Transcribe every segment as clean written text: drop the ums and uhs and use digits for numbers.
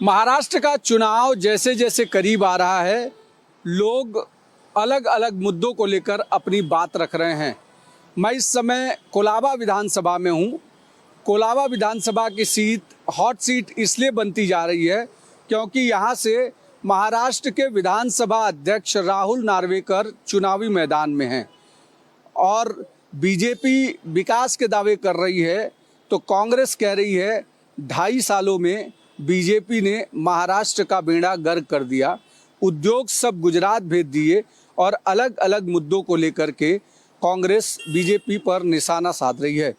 महाराष्ट्र का चुनाव जैसे जैसे करीब आ रहा है, लोग अलग अलग मुद्दों को लेकर अपनी बात रख रहे हैं। मैं इस समय कोलाबा विधानसभा में हूँ। कोलाबा विधानसभा की सीट हॉट सीट इसलिए बनती जा रही है क्योंकि यहाँ से महाराष्ट्र के विधानसभा अध्यक्ष राहुल नार्वेकर चुनावी मैदान में हैं और बीजेपी विकास के दावे कर रही है तो कांग्रेस कह रही है 2.5 सालों में बीजेपी ने महाराष्ट्र का बेड़ा गर्क कर दिया, उद्योग सब गुजरात भेज दिए और अलग अलग मुद्दों को लेकर के कांग्रेस बीजेपी पर निशाना साध रही है।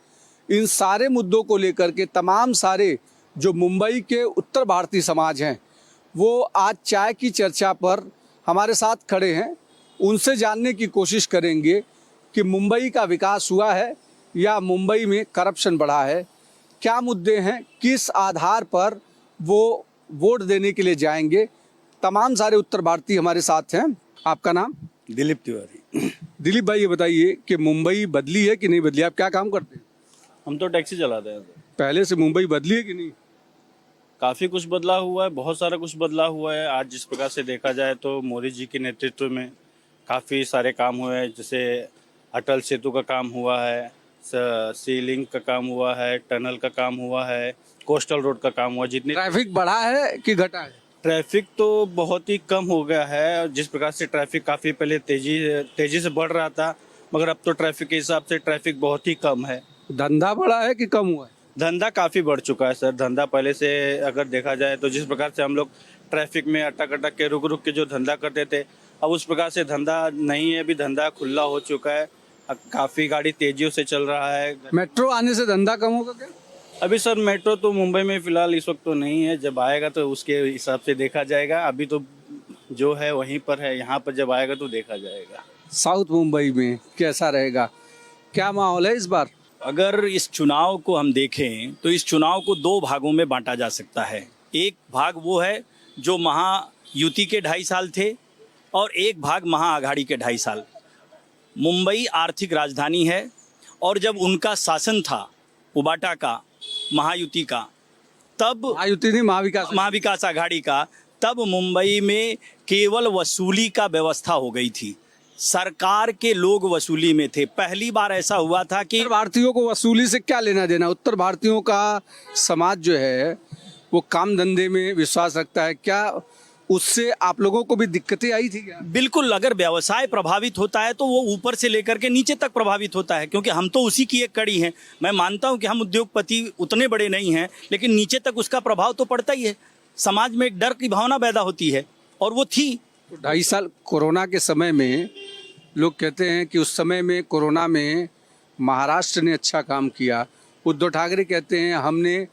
इन सारे मुद्दों को लेकर के तमाम सारे जो मुंबई के उत्तर भारतीय समाज हैं वो आज चाय की चर्चा पर हमारे साथ खड़े हैं। उनसे जानने की कोशिश करेंगे कि मुंबई का विकास हुआ है या मुंबई में करप्शन बढ़ा है, क्या मुद्दे हैं, किस आधार पर वो वोट देने के लिए जाएंगे। तमाम सारे उत्तर भारतीय हमारे साथ हैं। आपका नाम? दिलीप तिवारी। दिलीप भाई, ये बताइए कि मुंबई बदली है कि नहीं बदली? आप क्या काम करते हैं? हम तो टैक्सी चलाते हैं। पहले से मुंबई बदली है कि नहीं? काफ़ी कुछ बदला हुआ है, बहुत सारा कुछ बदला हुआ है। आज जिस प्रकार से देखा जाए तो मोदी जी के नेतृत्व में काफ़ी सारे काम हुए हैं, जैसे अटल सेतु का काम हुआ है, सी लिंक का काम हुआ है, टनल का काम हुआ है, कोस्टल रोड का काम हुआ। जितनी ट्रैफिक बढ़ा है कि घटा है? ट्रैफिक तो बहुत ही कम हो गया है। जिस प्रकार से ट्रैफिक काफ़ी पहले तेजी से बढ़ रहा था, मगर अब तो ट्रैफिक के हिसाब से ट्रैफिक बहुत ही कम है। धंधा बढ़ा है कि कम हुआ है? धंधा काफ़ी बढ़ चुका है सर। धंधा पहले से अगर देखा जाए तो जिस प्रकार से हम लोग ट्रैफिक में अटक अटक के रुक रुक के जो धंधा करते थे, अब उस प्रकार से धंधा नहीं है। अभी धंधा खुला हो चुका है, काफ़ी गाड़ी तेजियों से चल रहा है। मेट्रो आने से धंधा कम होगा क्या? अभी सर मेट्रो तो मुंबई में फ़िलहाल इस वक्त तो नहीं है, जब आएगा तो उसके हिसाब से देखा जाएगा। अभी तो जो है वहीं पर है, यहाँ पर जब आएगा तो देखा जाएगा। साउथ मुंबई में कैसा रहेगा, क्या माहौल है इस बार? अगर इस चुनाव को हम देखें तो इस चुनाव को 2 भागों में बांटा जा सकता है। एक भाग वो है जो महायुति के 2.5 साल थे और एक भाग महाआघाड़ी के 2.5 साल। मुंबई आर्थिक राजधानी है और जब उनका शासन था उबाटा का, महायुति का, तब महायुति नहीं, महाविकास आघाड़ी का, तब मुंबई में केवल वसूली का व्यवस्था हो गई थी। सरकार के लोग वसूली में थे। पहली बार ऐसा हुआ था कि उत्तर भारतीयों को वसूली से क्या लेना देना? उत्तर भारतीयों का समाज जो है वो काम धंधे में विश्वास रखता है, क्या उससे आप लोगों को भी दिक्कतें आई थी क्या? बिल्कुल, अगर व्यवसाय प्रभावित होता है तो वो ऊपर से लेकर के नीचे तक प्रभावित होता है, क्योंकि हम तो उसी की एक कड़ी हैं। मैं मानता हूं कि हम उद्योगपति उतने बड़े नहीं हैं, लेकिन नीचे तक उसका प्रभाव तो पड़ता ही है। समाज में एक डर की भावना पैदा होती है और वो थी। 2.5 साल कोरोना के समय में लोग कहते हैं कि उस समय में कोरोना में महाराष्ट्र ने अच्छा काम किया। उद्धव ठाकरे कहते हैं हमने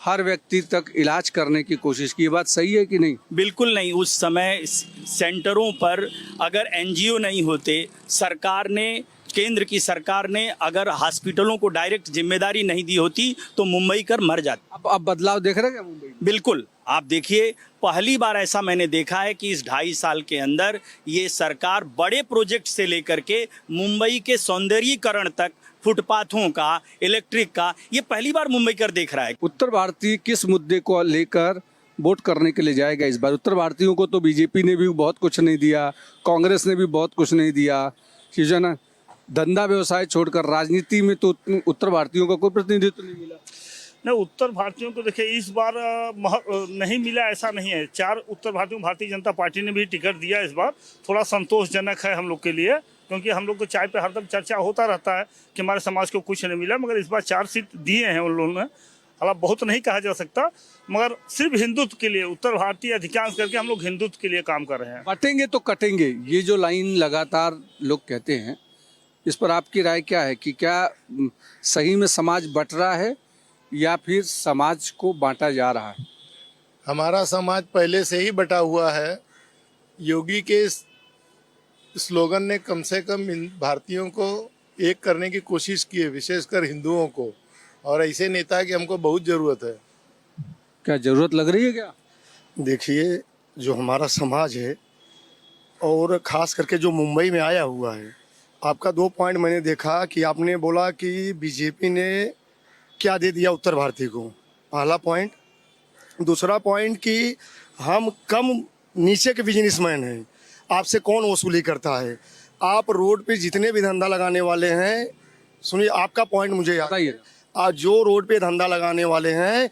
हर व्यक्ति तक इलाज करने की कोशिश की। ये बात सही है कि नहीं? बिल्कुल नहीं। उस समय सेंटरों पर अगर एनजीओ नहीं होते, सरकार ने, केंद्र की सरकार ने अगर हॉस्पिटलों को डायरेक्ट जिम्मेदारी नहीं दी होती तो मुंबई कर मर जाती। अब बदलाव देख रहे हैं क्या मुंबई में? बिल्कुल, आप देखिए, पहली बार ऐसा मैंने देखा है कि इस 2.5 साल के अंदर ये सरकार बड़े प्रोजेक्ट से लेकर के मुंबई के सौंदर्यीकरण तक, फुटपाथों का, इलेक्ट्रिक का, ये पहली बार मुंबई कर देख रहा है। उत्तर भारतीय किस मुद्दे को लेकर वोट करने के लिए जाएगा इस बार? उत्तर भारतीयों को तो बीजेपी ने भी बहुत कुछ नहीं दिया, कांग्रेस ने भी बहुत कुछ नहीं दिया, ठीक है ना? धंधा व्यवसाय छोड़कर राजनीति में तो उत्तर भारतीयों का कोई प्रतिनिधित्व नहीं मिला। नहीं, उत्तर भारतीयों को देखिए इस बार नहीं मिला ऐसा नहीं है। 4 उत्तर भारतीयों भारतीय जनता पार्टी ने भी टिकट दिया इस बार। थोड़ा संतोषजनक है हम लोग के लिए, क्योंकि हम लोग को चाय पे हरदम चर्चा होता रहता है कि हमारे समाज को कुछ नहीं मिला, मगर इस बार 4 सीट दिए हैं उन लोगों ने। हालांकि बहुत नहीं कहा जा सकता, मगर सिर्फ हिंदुत्व के लिए उत्तर भारतीय अधिकांश करके हम लोग हिंदुत्व के लिए काम कर रहे हैं। बटेंगे तो कटेंगे, ये जो लाइन लगातार लोग कहते हैं, इस पर आपकी राय क्या है कि क्या सही में समाज बट रहा है या फिर समाज को बांटा जा रहा है? हमारा समाज पहले से ही बटा हुआ है। योगी के स्लोगन ने कम से कम भारतीयों को एक करने की कोशिश की है, विशेषकर हिंदुओं को, और ऐसे नेता की हमको बहुत ज़रूरत है। क्या ज़रूरत लग रही है क्या? देखिए, जो हमारा समाज है और ख़ास करके जो मुंबई में आया हुआ है, आपका 2 पॉइंट मैंने देखा कि आपने बोला कि बीजेपी ने क्या दे दिया उत्तर भारतीय को। पहला पॉइंट, दूसरा पॉइंट कि हम कम नीचे के बिजनेसमैन हैं, आपसे कौन वसूली करता है? आप रोड पे जितने भी धंधा लगाने वाले हैं, सुनिए आपका पॉइंट मुझे याद बताइए। आज जो रोड पे धंधा लगाने वाले हैं,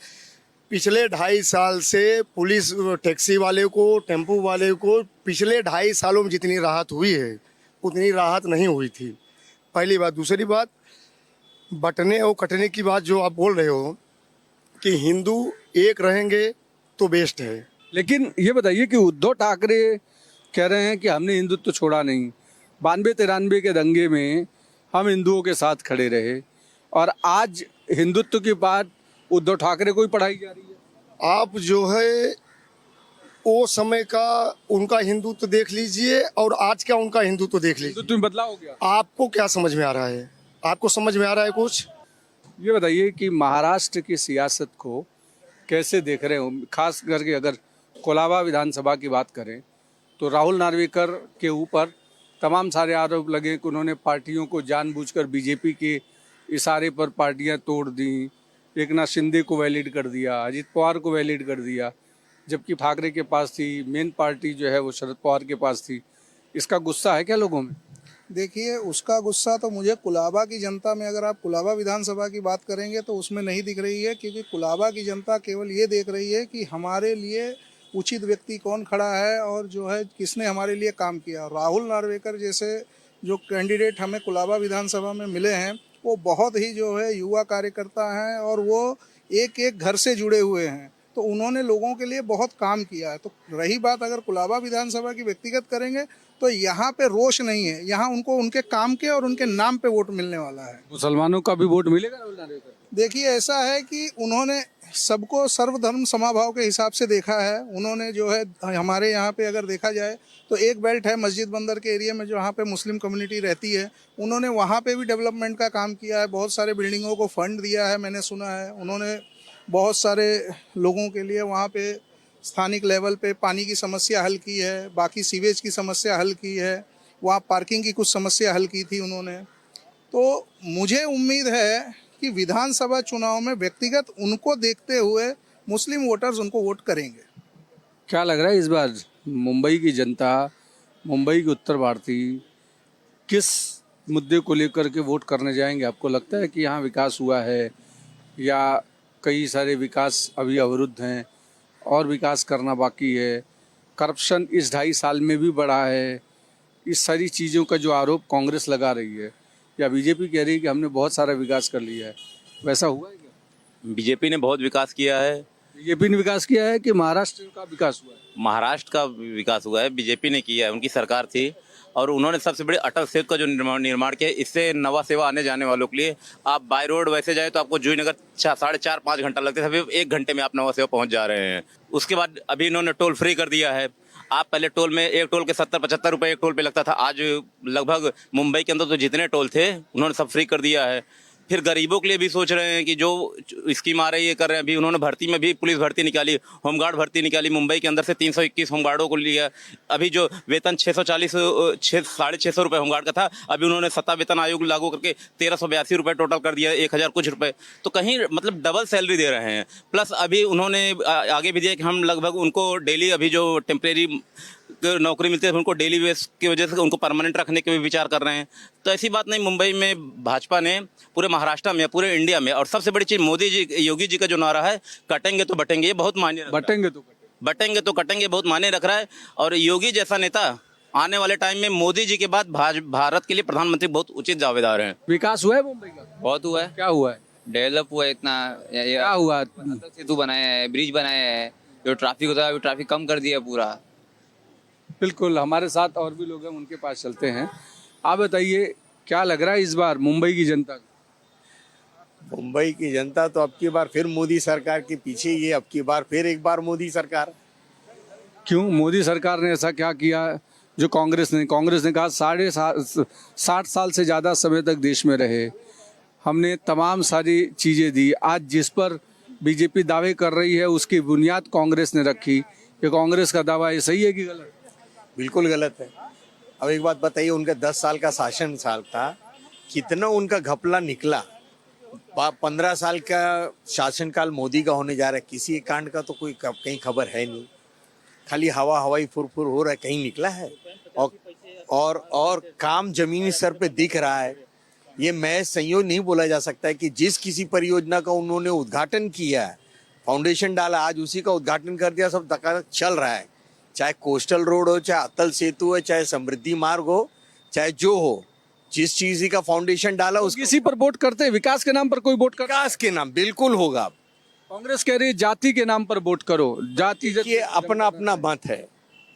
पिछले 2.5 साल से पुलिस टैक्सी वाले को, टेम्पो वाले को पिछले 2.5 सालों में जितनी राहत हुई है उतनी राहत नहीं हुई थी। पहली बात। दूसरी बात, बंटने और कटने की बात जो आप बोल रहे हो कि हिंदू एक रहेंगे तो बेस्ट है। लेकिन ये बताइए कि उद्धव ठाकरे कह रहे हैं कि हमने हिंदुत्व छोड़ा नहीं, 92-93 के दंगे में हम हिंदुओं के साथ खड़े रहे, और आज हिंदुत्व की बात उद्धव ठाकरे को ही पढ़ाई जा रही है। आप जो है वो समय का उनका हिंदुत्व देख लीजिए और आज का उनका हिंदुत्व देख लीजिए, हिंदुत्व में बदलाव हो गया। आपको क्या समझ में आ रहा है? आपको समझ में आ रहा है कुछ? ये बताइए कि महाराष्ट्र की सियासत को कैसे देख रहे हो? खास करके अगर कोलाबा विधानसभा की बात करें तो राहुल नार्वेकर के ऊपर तमाम सारे आरोप लगे कि उन्होंने पार्टियों को जानबूझकर बीजेपी के इशारे पर पार्टियां तोड़ दी, एकनाथ शिंदे को वैलिड कर दिया, अजित पवार को वैलिड कर दिया, जबकि ठाकरे के पास थी, मेन पार्टी जो है वो शरद पवार के पास थी। इसका गुस्सा है क्या लोगों में? देखिए, उसका गुस्सा तो मुझे कुलाबा की जनता में, अगर आप कुलाबा विधानसभा की बात करेंगे तो उसमें नहीं दिख रही है, क्योंकि कुलाबा की जनता केवल ये देख रही है कि हमारे लिए उचित व्यक्ति कौन खड़ा है और जो है किसने हमारे लिए काम किया। राहुल नार्वेकर जैसे जो कैंडिडेट हमें कुलाबा विधानसभा में मिले हैं वो बहुत ही जो है युवा कार्यकर्ता हैं और वो एक एक घर से जुड़े हुए हैं, तो उन्होंने लोगों के लिए बहुत काम किया है। तो रही बात अगर कुलाबा विधानसभा की व्यक्तिगत करेंगे तो यहाँ पे रोष नहीं है, यहाँ उनको उनके काम के और उनके नाम पे वोट मिलने वाला है। मुसलमानों का भी वोट मिलेगा राहुल नार्वेकर? देखिए, ऐसा है कि उन्होंने सबको सर्वधर्म समाभाव के हिसाब से देखा है। उन्होंने जो है हमारे यहाँ पे अगर देखा जाए तो एक बेल्ट है मस्जिद बंदर के एरिया में जहाँ पे मुस्लिम कम्युनिटी रहती है, उन्होंने वहाँ पे भी डेवलपमेंट का काम किया है, बहुत सारे बिल्डिंगों को फंड दिया है, मैंने सुना है। उन्होंने बहुत सारे लोगों के लिए वहाँ पे स्थानिक लेवल पे पानी की समस्या हल की है, बाकी सीवेज की समस्या हल की है, वहाँ पार्किंग की कुछ समस्या हल की थी उन्होंने। तो मुझे उम्मीद है कि विधानसभा चुनाव में व्यक्तिगत उनको देखते हुए मुस्लिम वोटर्स उनको वोट करेंगे। क्या लग रहा है इस बार मुंबई की जनता, मुंबई के उत्तर भारतीय किस मुद्दे को लेकर के वोट करने जाएंगे? आपको लगता है कि यहाँ विकास हुआ है या कई सारे विकास अभी अवरुद्ध हैं और विकास करना बाकी है? करप्शन इस 2.5 साल में भी बढ़ा है। इस सारी चीज़ों का जो आरोप कांग्रेस लगा रही है या बीजेपी कह रही है कि हमने बहुत सारा विकास कर लिया है, वैसा हुआ है क्या? बीजेपी ने बहुत विकास किया है। बीजेपी ने विकास किया है कि महाराष्ट्र का विकास हुआ है? महाराष्ट्र का विकास हुआ है, बीजेपी ने किया है, उनकी सरकार थी और उन्होंने सबसे बड़े अटल सेतु का जो निर्माण किया, इससे नवा सेवा आने जाने वालों के लिए, आप बाय रोड वैसे जाए तो आपको जूहीनगर 4.5-5 घंटा लगते थे, अभी 1 घंटे में आप नवा सेवा पहुंच जा रहे हैं। उसके बाद अभी इन्होंने टोल फ्री कर दिया है। आप पहले टोल में एक टोल के 70-75 रुपए एक टोल पे लगता था, आज लगभग मुंबई के अंदर तो जितने टोल थे उन्होंने सब फ्री कर दिया है। फिर गरीबों के लिए भी सोच रहे हैं कि जो स्कीम आ रही है कर रहे हैं। अभी उन्होंने भर्ती में भी पुलिस भर्ती निकाली, होमगार्ड भर्ती निकाली, मुंबई के अंदर से 321 होमगार्डों को लिया। अभी जो वेतन 650 रुपये होमगार्ड का था, अभी उन्होंने सत्ता वेतन आयोग लागू करके 1382 रुपये टोटल कर दिया, 1000 कुछ रुपये। तो कहीं मतलब डबल सैलरी दे रहे हैं। प्लस अभी उन्होंने आगे भी दिया कि हम लगभग उनको डेली अभी जो टेम्परेरी नौकरी मिलती है उनको डेली बेस की वजह से उनको परमानेंट रखने के भी विचार कर रहे हैं। तो ऐसी बात नहीं, मुंबई में भाजपा ने पूरे महाराष्ट्र में, पूरे इंडिया में, और सबसे बड़ी चीज़ मोदी जी, योगी जी का जो नारा है कटेंगे तो बटेंगे, ये बहुत मायने रख रहा है। बटेंगे तो कटेंगे बहुत मायने रख रहा है। और योगी जैसा नेता आने वाले टाइम में मोदी जी के बाद भारत के लिए प्रधानमंत्री बहुत उचित दावेदार हैं। विकास हुआ है मुंबई का? बहुत हुआ है। क्या हुआ है? डेवलप हुआ है इतना। क्या हुआ? अटल सेतु बनाया है, ब्रिज बनाया है, जो ट्रैफिक होता है अभी ट्रैफिक कम कर दिया पूरा। बिल्कुल, हमारे साथ और भी लोग हैं, उनके पास चलते हैं। आप बताइए क्या लग रहा है इस बार मुंबई की जनता को? मुंबई की जनता तो अब की बार फिर मोदी सरकार के पीछे ही है। अब की बार फिर एक बार मोदी सरकार। क्यों? मोदी सरकार ने ऐसा क्या किया जो कांग्रेस ने कहा 60 साल से ज़्यादा समय तक देश में रहे, हमने तमाम सारी चीज़ें दी। आज जिस पर बीजेपी दावे कर रही है उसकी बुनियाद कांग्रेस ने रखी। ये कांग्रेस का दावा है, सही है कि गलत? बिल्कुल गलत है। अब एक बात बताइए, उनका 10 साल का शासन साल था, कितना उनका घपला निकला 15 साल का शासनकाल मोदी का होने जा रहा है, किसी एक कांड का तो कोई कहीं खबर है नहीं, खाली हवाई फुरफुर हो रहा है, कहीं निकला है। और काम जमीनी स्तर पे दिख रहा है। ये मैं संयोग नहीं बोला जा सकता है कि जिस किसी परियोजना का उन्होंने उद्घाटन किया है, फाउंडेशन डाला, आज उसी का उद्घाटन कर दिया, सब चल रहा है। चाहे कोस्टल रोड हो, चाहे अटल सेतु हो, चाहे समृद्धि मार्ग हो, चाहे जो हो, जिस चीज का फाउंडेशन डाला उसको किसी पर वोट करते हैं, विकास के नाम पर कोई वोट करता है? विकास के नाम बिल्कुल होगा। कांग्रेस कह रही है जाति के नाम पर वोट करो, जाति ये अपना अपना मत है,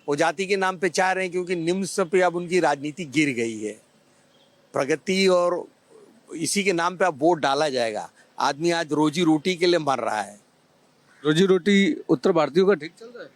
वो जाति के नाम पे चाह रहे हैं क्योंकि निम्न स्तर पे अब उनकी राजनीति गिर गई है। प्रगति और इसी के नाम पे अब वोट डाला जाएगा। आदमी आज रोजी रोटी के लिए मर रहा है। रोजी रोटी उत्तर भारतीयों का ठीक चल रहा है?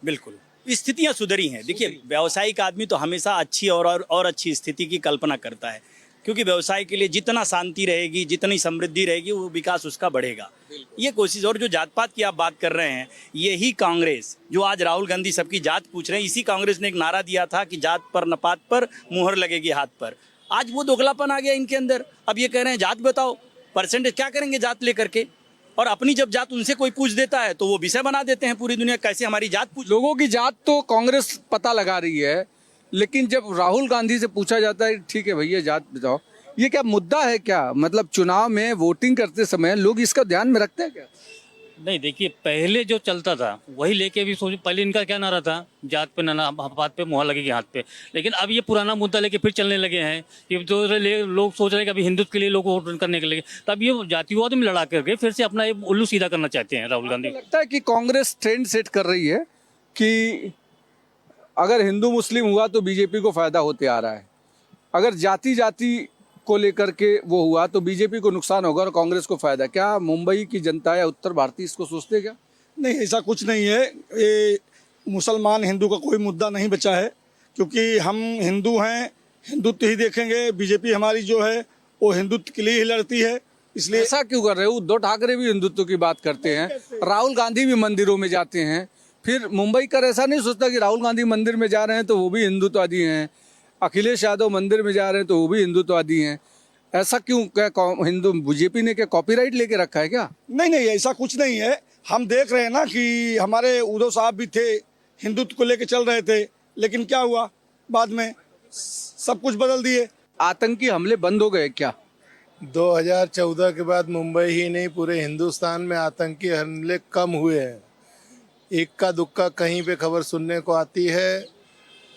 बिल्कुल स्थितियां सुधरी हैं। देखिए, व्यावसायिक आदमी तो हमेशा अच्छी और अच्छी स्थिति की कल्पना करता है, क्योंकि व्यवसाय के लिए जितना शांति रहेगी, जितनी समृद्धि रहेगी, वो विकास उसका बढ़ेगा। ये कोशिश। और जो जात पात की आप बात कर रहे हैं, यही कांग्रेस जो आज राहुल गांधी सबकी जात पूछ रहे हैं, इसी कांग्रेस ने एक नारा दिया था कि जात पर नपात पर मुहर लगेगी हाथ पर। आज वो दोगलापन आ गया इनके अंदर। अब ये कह रहे हैं जात बताओ, परसेंटेज क्या करेंगे जात लेकर के। और अपनी जब जात उनसे कोई पूछ देता है तो वो विषय बना देते हैं पूरी दुनिया, कैसे हमारी जात पूछ। लोगों की जात तो कांग्रेस पता लगा रही है, लेकिन जब राहुल गांधी से पूछा जाता है ठीक है भैया जात बताओ, ये क्या मुद्दा है क्या? मतलब चुनाव में वोटिंग करते समय लोग इसका ध्यान में रखते हैं क्या? नहीं, देखिए, पहले जो चलता था वही लेके भी सोच। पहले इनका क्या नारा था, जात पे ना बात पे मुहर लगेगी हाथ पे। लेकिन अब ये पुराना मुद्दा लेके फिर चलने लगे हैं कि लोग सोच रहे हैं कि अभी हिंदुत्व के लिए लोग वोट करने के लिए, तब ये जातिवाद में लड़ा करके फिर से अपना उल्लू सीधा करना चाहते हैं राहुल गांधी। लगता है कि कांग्रेस ट्रेंड सेट कर रही है कि अगर हिंदू मुस्लिम हुआ तो बीजेपी को फायदा होते आ रहा है, अगर जाति को लेकर के वो हुआ तो बीजेपी को नुकसान होगा और कांग्रेस को फायदा। क्या मुंबई की जनता या उत्तर भारतीय इसको सोचते हैं क्या? नहीं, ऐसा कुछ नहीं है। ये मुसलमान हिंदू का कोई मुद्दा नहीं बचा है, क्योंकि हम हिंदू हैं, हिंदुत्व ही देखेंगे। बीजेपी हमारी जो है वो हिंदुत्व के लिए ही लड़ती है, इसलिए। ऐसा क्यों कर रहे हो? उद्धव ठाकरे भी हिंदुत्व की बात करते हैं, राहुल गांधी भी मंदिरों में जाते हैं, फिर मुंबई कर ऐसा नहीं सोचता कि राहुल गांधी मंदिर में जा रहे हैं तो वो भी हिंदुत्ववादी हैं, अखिलेश यादव मंदिर में जा रहे हैं तो वो भी हिंदुत्ववादी हैं। ऐसा क्यों? क्या हिंदू बीजेपी ने क्या कॉपीराइट लेके रखा है क्या? नहीं, ऐसा कुछ नहीं है। हम देख रहे हैं ना कि हमारे उद्धव साहब भी थे, हिंदुत्व को लेके चल रहे थे, लेकिन क्या हुआ, बाद में सब कुछ बदल दिए। आतंकी हमले बंद हो गए क्या? 2014 के बाद मुंबई ही नहीं पूरे हिंदुस्तान में आतंकी हमले कम हुए हैं। इक्का दुक्का कहीं पे खबर सुनने को आती है,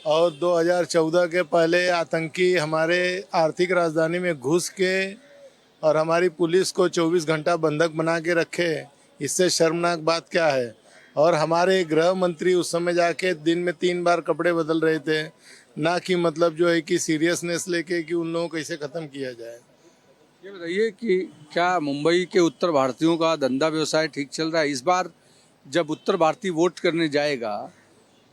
और 2014 के पहले आतंकी हमारे आर्थिक राजधानी में घुस के और हमारी पुलिस को 24 घंटा बंधक बना के रखे। इससे शर्मनाक बात क्या है? और हमारे गृह मंत्री उस समय जाके दिन में 3 बार कपड़े बदल रहे थे, ना कि मतलब जो है कि सीरियसनेस लेके कि उन लोगों को कैसे ख़त्म किया जाए। ये बताइए कि क्या मुंबई के उत्तर भारतीयों का धंधा व्यवसाय ठीक चल रहा है? इस बार जब उत्तर भारतीय वोट करने जाएगा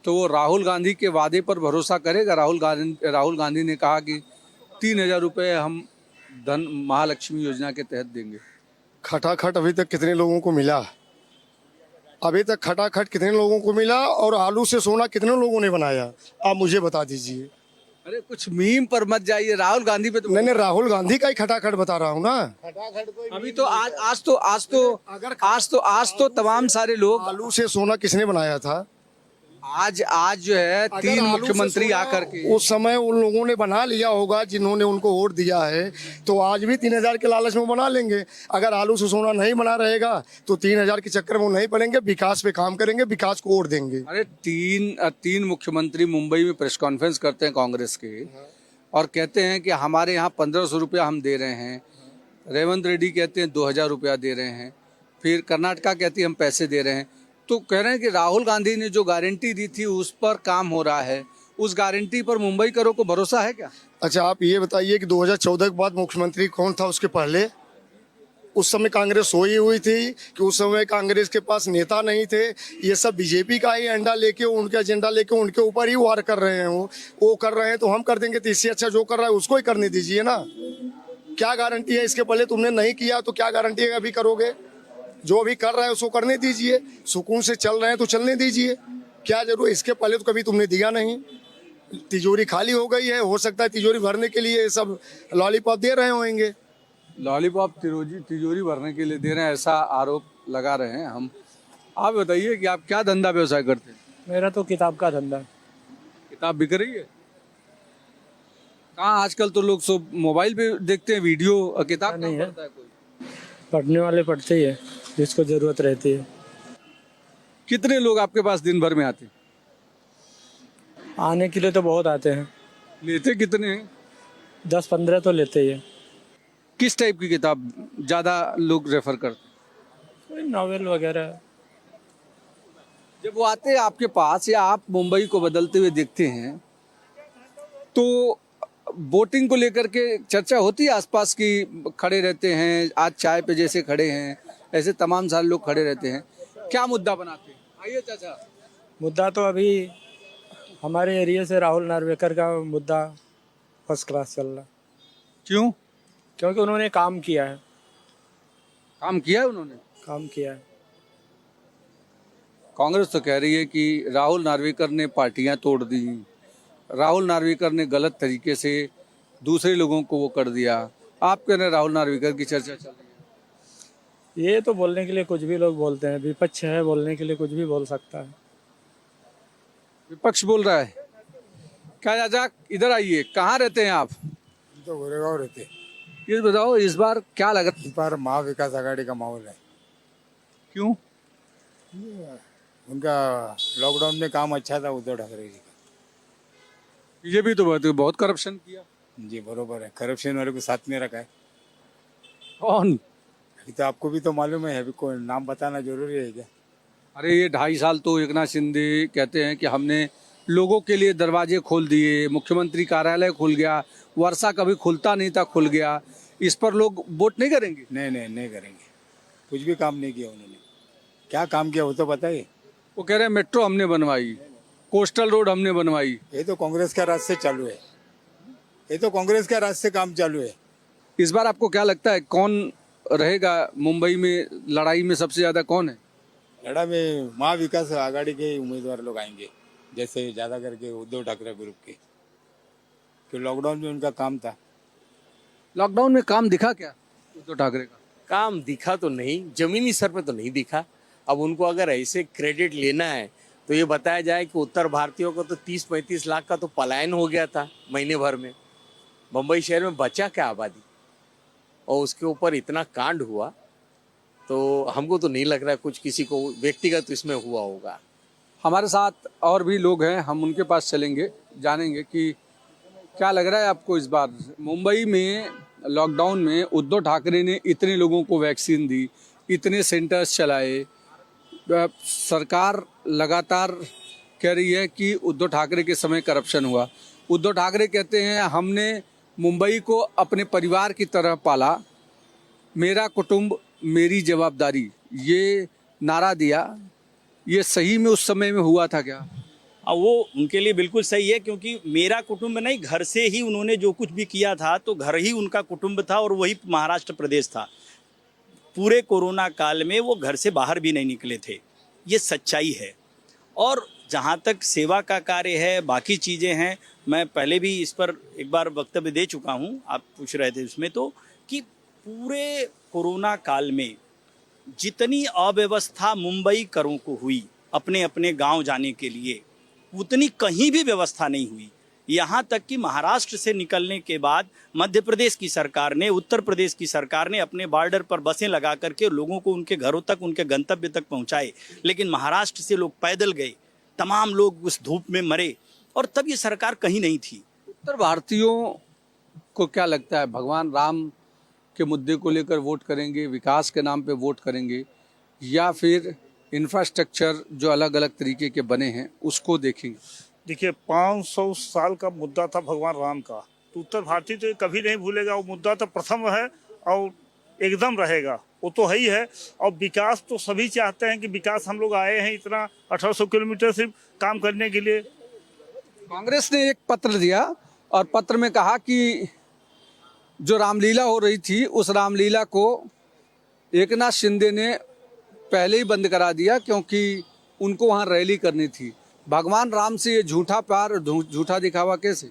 तो वो राहुल गांधी के वादे पर भरोसा करेगा? राहुल गांधी ने कहा कि 3,000 रुपये हम धन महालक्ष्मी योजना के तहत देंगे। खटाखट अभी तक कितने लोगों को मिला? अभी तक खटाखट कितने लोगों को मिला? और आलू से सोना कितने लोगों ने बनाया? आप मुझे बता दीजिए। अरे कुछ मीम पर मत जाइए, राहुल गांधी पे तो नहीं, राहुल गांधी का ही खटाखट बता रहा हूँ ना। अभी तो आज तो तमाम सारे लोग। आलू से सोना किसने बनाया था? आज जो है 3 मुख्यमंत्री आकर के उस समय उन लोगों ने बना लिया होगा जिन्होंने उनको वोट दिया है, तो आज भी 3,000 के लालच में बना लेंगे। अगर आलू से सोना नहीं बना रहेगा तो 3,000 के चक्कर में नहीं पड़ेंगे, विकास पे काम करेंगे, विकास को वोट देंगे। अरे तीन मुख्यमंत्री मुंबई में प्रेस कॉन्फ्रेंस करते हैं कांग्रेस के और कहते हैं कि हमारे यहाँ 1,500 रुपया हम दे रहे हैं। रेवंत रेड्डी कहते हैं 2,000 रुपया दे रहे हैं। फिर कर्नाटका कहती है हम पैसे दे रहे हैं। तो कह रहे हैं कि राहुल गांधी ने जो गारंटी दी थी उस पर काम हो रहा है। उस गारंटी पर मुंबई करो को भरोसा है क्या? अच्छा, आप ये बताइए कि 2014 के बाद मुख्यमंत्री कौन था उसके पहले? उस समय कांग्रेस सोई हुई थी कि उस समय कांग्रेस के पास नेता नहीं थे। ये सब बीजेपी का ही एजेंडा लेके, उनके एजेंडा लेके उनके ऊपर ही वार कर रहे हैं। वो कर रहे हैं तो हम कर देंगे। तो इससे अच्छा जो कर रहा है उसको ही करने दीजिए ना। क्या गारंटी है? इसके पहले तुमने नहीं किया तो क्या गारंटी है अभी करोगे? जो अभी कर रहा है उसको करने दीजिए। सुकून से चल रहे हैं तो चलने दीजिए। क्या जरूर? इसके पहले तो कभी तुमने दिया नहीं। तिजोरी खाली हो गई है, हो सकता है तिजोरी भरने के लिए सब लॉलीपॉप दे रहे होंगे। लॉलीपॉप तिजोरी भरने के लिए दे रहे हैं, ऐसा आरोप लगा रहे हैं हम। आप बताइए कि आप क्या धंधा व्यवसाय करते हैं? मेरा तो किताब का धंधा। किताब बिक रही है? कहाँ, आजकल तो लोग सब मोबाइल पे देखते हैं वीडियो, और किताब नहीं है। पढ़ता है कोई? पढ़ने वाले पढ़ते ही है, जिसको जरूरत रहती है। कितने लोग आपके पास दिन भर में आते हैं? आने के लिए तो बहुत आते हैं, लेते कितने हैं? 10-15 तो लेते ही है। किस टाइप की किताब ज्यादा लोग रेफर करते हैं? कोई नॉवेल वगैरह। जब वो आते हैं आपके पास या आप मुंबई को बदलते हुए देखते हैं तो वोटिंग को लेकर के चर्चा होती है आसपास की, खड़े रहते हैं, आज चाय पे जैसे खड़े हैं ऐसे तमाम सारे लोग खड़े रहते हैं, क्या मुद्दा बनाते हैं? आइए चाचा। मुद्दा तो अभी हमारे एरिया से राहुल नार्वेकर का मुद्दा फर्स्ट क्लास चल रहा। क्यों? क्योंकि उन्होंने काम किया है। काम किया है उन्होंने? काम किया है। कांग्रेस तो कह रही है कि राहुल नार्वेकर ने पार्टियां तोड़ दी, राहुल नार्वेकर ने गलत तरीके से दूसरे लोगों को वो कर दिया। आप कह रहे हैं राहुल नार्वेकर की चर्चा चल रही है। ये तो बोलने के लिए कुछ भी लोग बोलते हैं, विपक्ष है, बोलने के लिए कुछ भी बोल सकता है। विपक्ष बोल रहा है क्या? चाचा इधर आइए, कहाँ रहते हैं आप? तो गोरेगांव रहते। ये बताओ इस बार क्या लग रहा है? इस बार महाविकास आघाड़ी का माहौल है। क्यों? उनका लॉकडाउन में काम अच्छा था उद्धव ठाकरे जी का। ये भी तो बहुत करप्शन किया। जी बरोबर है, करप्शन वाले को साथ में रखा है। कौन? अभी तो आपको भी तो मालूम है, अभी कोई नाम बताना जरूरी है क्या? अरे ये 2.5 साल तो एकनाथ शिंदे कहते हैं कि हमने लोगों के लिए दरवाजे खोल दिए, मुख्यमंत्री कार्यालय खुल गया, वर्षा कभी खुलता नहीं था, खुल गया। इस पर लोग वोट नहीं करेंगे? नहीं करेंगे। कुछ भी काम नहीं किया उन्होंने। क्या काम किया वो तो बताइए। वो कह रहे हैं मेट्रो हमने बनवाई, कोस्टल रोड हमने बनवाई। ये तो कांग्रेस का राज से चालू है, ये तो कांग्रेस का राज से काम चालू है। इस बार आपको क्या लगता है कौन रहेगा मुंबई में? लड़ाई में सबसे ज्यादा कौन है? लड़ा में महाविकास आघाड़ी के उम्मीदवार लोग आएंगे, जैसे ज्यादा करके उद्धव ठाकरे ग्रुप के, कि लॉकडाउन में उनका काम था। लॉकडाउन में काम दिखा क्या उद्धव ठाकरे का? काम दिखा तो नहीं, जमीनी स्तर पे तो नहीं दिखा। अब उनको अगर ऐसे क्रेडिट लेना है तो ये बताया जाए कि उत्तर भारतीयों को तो 30-35 लाख का तो पलायन हो गया था महीने भर में। मुंबई शहर में बचा क्या आबादी, और उसके ऊपर इतना कांड हुआ, तो हमको तो नहीं लग रहा है कुछ किसी को व्यक्तिगत इसमें हुआ होगा। हमारे साथ और भी लोग हैं, हम उनके पास चलेंगे, जानेंगे कि क्या लग रहा है आपको इस बार मुंबई में लॉकडाउन में उद्धव ठाकरे ने इतने लोगों को वैक्सीन दी, इतने सेंटर्स चलाए। सरकार लगातार कह रही है कि उद्धव ठाकरे के समय करप्शन हुआ। उद्धव ठाकरे कहते हैं हमने मुंबई को अपने परिवार की तरह पाला, मेरा कुटुंब मेरी जवाबदारी, ये नारा दिया। ये सही में उस समय में हुआ था क्या? वो उनके लिए बिल्कुल सही है, क्योंकि मेरा कुटुंब नहीं, घर से ही उन्होंने जो कुछ भी किया था तो घर ही उनका कुटुंब था और वही महाराष्ट्र प्रदेश था। पूरे कोरोना काल में वो घर से बाहर भी नहीं निकले थे, ये सच्चाई है। और जहाँ तक सेवा का कार्य है, बाकी चीज़ें हैं, मैं पहले भी इस पर एक बार वक्तव्य दे चुका हूँ, आप पूछ रहे थे उसमें, तो कि पूरे कोरोना काल में जितनी अव्यवस्था मुंबई करों को हुई अपने अपने गांव जाने के लिए, उतनी कहीं भी व्यवस्था नहीं हुई। यहाँ तक कि महाराष्ट्र से निकलने के बाद मध्य प्रदेश की सरकार ने, उत्तर प्रदेश की सरकार ने अपने बॉर्डर पर बसें लगा करके लोगों को उनके घरों तक, उनके गंतव्य तक पहुँचाए। लेकिन महाराष्ट्र से लोग पैदल गए, तमाम लोग उस धूप में मरे, और तब ये सरकार कहीं नहीं थी। उत्तर भारतीयों को क्या लगता है, भगवान राम के मुद्दे को लेकर वोट करेंगे, विकास के नाम पे वोट करेंगे, या फिर इंफ्रास्ट्रक्चर जो अलग अलग तरीके के बने हैं उसको देखेंगे? देखिए 500 साल का मुद्दा था भगवान राम का, तो उत्तर भारतीय तो ये कभी नहीं भूलेगा। वो मुद्दा तो प्रथम है और एकदम रहेगा, वो तो है ही है। और विकास तो सभी चाहते हैं कि विकास, हम लोग आए हैं इतना 1800 किलोमीटर सिर्फ काम करने के लिए। कांग्रेस ने एक पत्र दिया और पत्र में कहा कि जो रामलीला हो रही थी उस रामलीला को एकनाथ शिंदे ने पहले ही बंद करा दिया, क्योंकि उनको वहाँ रैली करनी थी। भगवान राम से ये झूठा प्यार, झूठा दिखावा कैसे?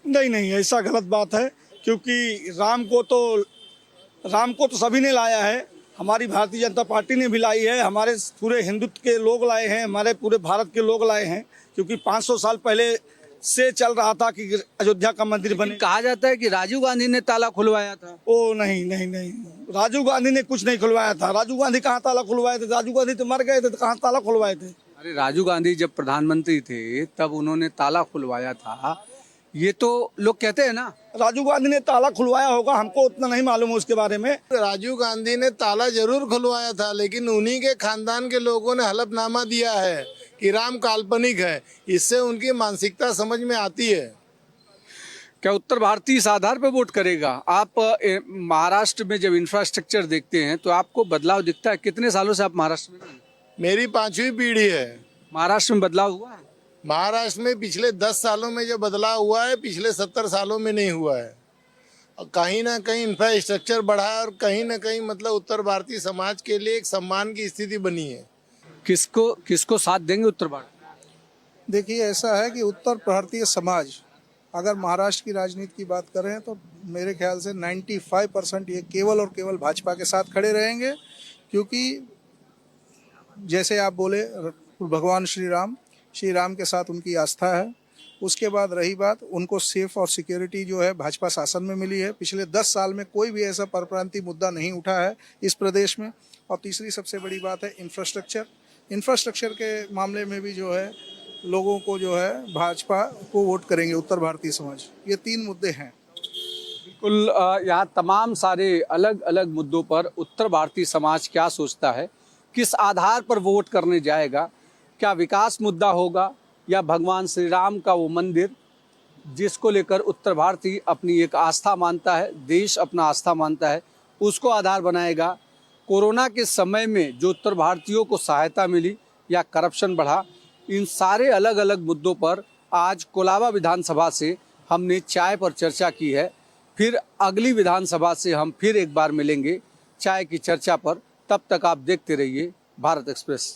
नहीं, ऐसा गलत बात है, क्योंकि राम को तो राम को तो सभी ने लाया है, हमारी भारतीय जनता पार्टी ने भी लाई है, हमारे पूरे हिंदुत्व के लोग लाए हैं, हमारे पूरे भारत के लोग लाए हैं, क्योंकि 500 साल पहले से चल रहा था कि अयोध्या का मंदिर बने। कहा जाता है कि राजीव गांधी ने ताला खुलवाया था। ओ नहीं नहीं नहीं, राजीव गांधी ने कुछ नहीं खुलवाया था। राजीव गांधी कहाँ ताला खुलवाए थे? राजीव गांधी तो मर गए थे, तो कहाँ ताला खुलवाए थे? अरे राजीव गांधी जब प्रधानमंत्री थे तब उन्होंने ताला खुलवाया था, ये तो लोग कहते हैं ना। राजीव गांधी ने ताला खुलवाया होगा, हमको उतना नहीं मालूम है उसके बारे में। राजीव गांधी ने ताला जरूर खुलवाया था, लेकिन उन्हीं के खानदान के लोगों ने हलफनामा दिया है कि राम काल्पनिक है। इससे उनकी मानसिकता समझ में आती है। क्या उत्तर भारतीय इस आधार पर वोट करेगा? आप महाराष्ट्र में जब इंफ्रास्ट्रक्चर देखते हैं तो आपको बदलाव दिखता है? कितने सालों से आप महाराष्ट्र में हैं? मेरी 5वीं पीढ़ी है। महाराष्ट्र में बदलाव हुआ है? महाराष्ट्र में पिछले 10 सालों में जो बदलाव हुआ है, पिछले 70 सालों में नहीं हुआ है। और कहीं ना कहीं इंफ्रास्ट्रक्चर बढ़ा है और कहीं ना कहीं मतलब उत्तर भारतीय समाज के लिए एक सम्मान की स्थिति बनी है। किसको साथ देंगे उत्तर भारत? देखिए, ऐसा है कि उत्तर भारतीय समाज अगर महाराष्ट्र की राजनीति की बात करें तो मेरे ख्याल से 95% ये केवल और केवल भाजपा के साथ खड़े रहेंगे, क्योंकि जैसे आप बोले भगवान श्री राम के साथ उनकी आस्था है। उसके बाद रही बात, उनको सेफ और सिक्योरिटी जो है भाजपा शासन में मिली है। पिछले 10 साल में कोई भी ऐसा परप्रांतीय मुद्दा नहीं उठा है इस प्रदेश में। और तीसरी सबसे बड़ी बात है इंफ्रास्ट्रक्चर के मामले में भी जो है लोगों को जो है भाजपा को वोट करेंगे उत्तर भारतीय समाज। ये 3 मुद्दे हैं। बिल्कुल, यहाँ तमाम सारे अलग अलग मुद्दों पर उत्तर भारतीय समाज क्या सोचता है, किस आधार पर वोट करने जाएगा, क्या विकास मुद्दा होगा या भगवान श्री राम का वो मंदिर जिसको लेकर उत्तर भारतीय अपनी एक आस्था मानता है, देश अपना आस्था मानता है, उसको आधार बनाएगा। कोरोना के समय में जो उत्तर भारतीयों को सहायता मिली या करप्शन बढ़ा, इन सारे अलग अलग मुद्दों पर आज कोलाबा विधानसभा से हमने चाय पर चर्चा की है। फिर अगली विधानसभा से हम फिर एक बार मिलेंगे चाय की चर्चा पर। तब तक आप देखते रहिए भारत एक्सप्रेस।